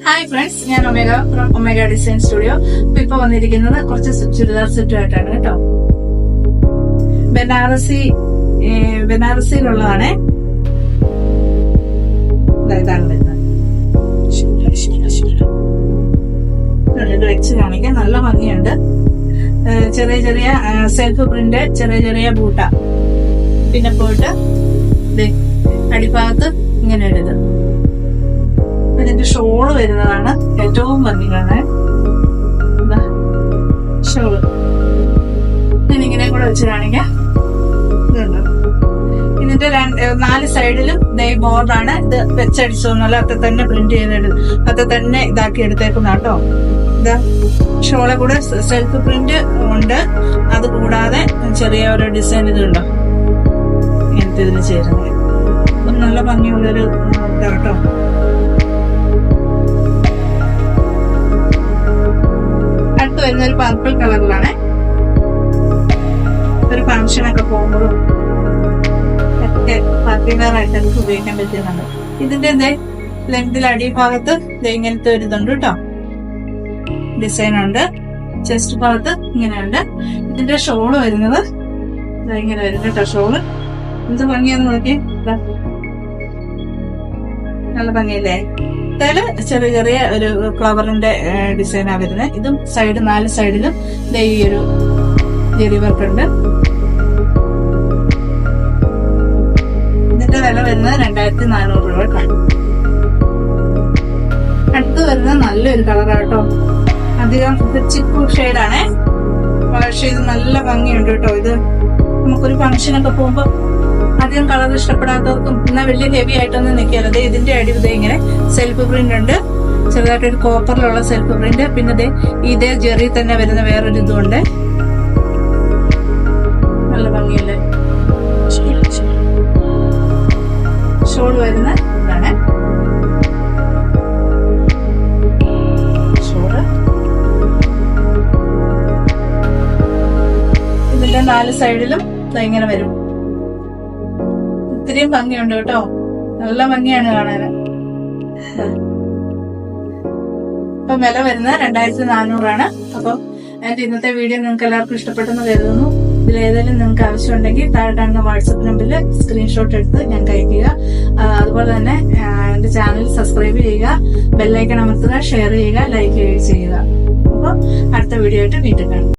Hi friends, ഞാൻ omega from omega design studio. ഇപ്പൊ വന്നിരിക്കുന്നത് കുറച്ച് ചുരിദാർ സെറ്റുമായിട്ടാണ് കേട്ടോ. ബനാറസിയിലുള്ളതാണ്. ഇതാണ് വരുന്നത്. ഇത് വെച്ച് കാണിക്കാൻ നല്ല ഭംഗിയുണ്ട്. ചെറിയ ചെറിയ സെൽഫ് പ്രിന്റ്, ചെറിയ ചെറിയ ബൂട്ട. പിന്നെ പോയിട്ട് അടിഭാഗത്ത് ഇങ്ങനെ എഴുത്. ഇതിന്റെ ഷോള് വരുന്നതാണ് ഏറ്റവും ഭംഗിയാണ്. ഷോള് ഞാനിങ്ങനെ കൂടെ വെച്ച് കാണിക്കാം. ഇതിന്റെ 4 സൈഡിലും ബോർഡാണ്. ഇത് വെച്ചടിച്ചോന്നല്ല, അത് തന്നെ പ്രിന്റ് ചെയ്തെടു, അത് തന്നെ ഇതാക്കി എടുത്തേക്കുന്ന കേട്ടോ. ഇതാ ഷോളെ കൂടെ സെൽഫ് പ്രിന്റ് ഉണ്ട്. അത് കൂടാതെ ചെറിയ ഒരു ഡിസൈൻ ഇതുണ്ടോ ഇങ്ങനത്തെ ഇതിന് ചേരുന്നത്. നല്ല ഭംഗിയുള്ളൊരു കേട്ടോ. അടുത്ത് വരുന്ന ഒരു പർപ്പിൾ കളറിലാണ്. ഒരു ഫംഗ്ഷനൊക്കെ പോകുമ്പോഴും ഒക്കെ പാർട്ടി വെയർ ആയിട്ട് നമുക്ക് ഉപയോഗിക്കാൻ പറ്റുന്നുണ്ട്. ഇതിന്റെ ലെങ്തിൽ അടിഭാഗത്ത് ഇങ്ങനത്തെ ഒരു ഇതുണ്ട് കേട്ടോ, ഡിസൈൻ ഉണ്ട്. ചെസ്റ്റ് ഭാഗത്ത് ഇങ്ങനെയുണ്ട്. ഇതിന്റെ ഷോള് വരുന്നത് ഇങ്ങനെ വരും കേട്ടോ. ഷോള് എന്ത് ഭംഗിയാന്ന് നോക്കി, നല്ല ഭംഗിയല്ലേ. ഇതില് ചെറിയ ചെറിയ ഒരു ഫ്ലവറിന്റെ ഡിസൈനാണ് വരുന്നത്. ഇതും 4 സൈഡിലും ഈ ഒരു ജെറി വർക്ക് ഉണ്ട്. ഇതിന്റെ വില വരുന്നത് 2400 രൂപ കാണും. അടുത്ത് വരുന്നത് നല്ലൊരു കളറാട്ടോ. അധികം ചിക്കു ഷെയ്ഡാണേ. പക്ഷെ ഇത് നല്ല ഭംഗിയുണ്ട് കേട്ടോ. ഇത് നമുക്കൊരു ഫംഗ്ഷനൊക്കെ പോകുമ്പോ അധികം കളർ ഇഷ്ടപ്പെടാത്തവർക്കും എന്നാൽ വലിയ ഹെവി ആയിട്ടൊന്നും നിൽക്കാതെ ഇതിന്റെ അടി ഇങ്ങനെ സെൽഫ് പ്രിന്റ് ഉണ്ട്. ചെറുതായിട്ടൊരു കോപ്പറിലുള്ള സെൽഫ് പ്രിന്റ്. പിന്നെ ഇതേ ജെറി തന്നെ വരുന്ന വേറൊരു ഇതുണ്ട്. നല്ല ഭംഗിയല്ലേ. ഷോൾ വരുന്ന ഇതാണ് ഷോള്. ഇതിന്റെ 4 സൈഡിലും ഇങ്ങനെ വരും. ഇത്രയും ഭംഗിയുണ്ട് കേട്ടോ. നല്ല ഭംഗിയാണ് കാണാൻ. അപ്പൊ വില വരുന്നത് 2400 അപ്പൊ എന്റെ ഇന്നത്തെ വീഡിയോ നിങ്ങൾക്ക് എല്ലാവർക്കും ഇഷ്ടപ്പെട്ടെന്ന് കരുതുന്നു. ഇതിലേതെങ്കിലും നിങ്ങൾക്ക് ആവശ്യമുണ്ടെങ്കിൽ താഴെ കാണുന്ന വാട്സപ്പ് നമ്പറിൽ സ്ക്രീൻഷോട്ട് എടുത്ത് ഞാൻ അയക്കുക. അതുപോലെ തന്നെ എന്റെ ചാനൽ സബ്സ്ക്രൈബ് ചെയ്യുക, ബെല്ലൈക്കൺ അമർത്തുക, ഷെയർ ചെയ്യുക, ലൈക്ക് ചെയ്യുക. അപ്പൊ അടുത്ത വീഡിയോ ആയിട്ട് വീണ്ടും കാണാം.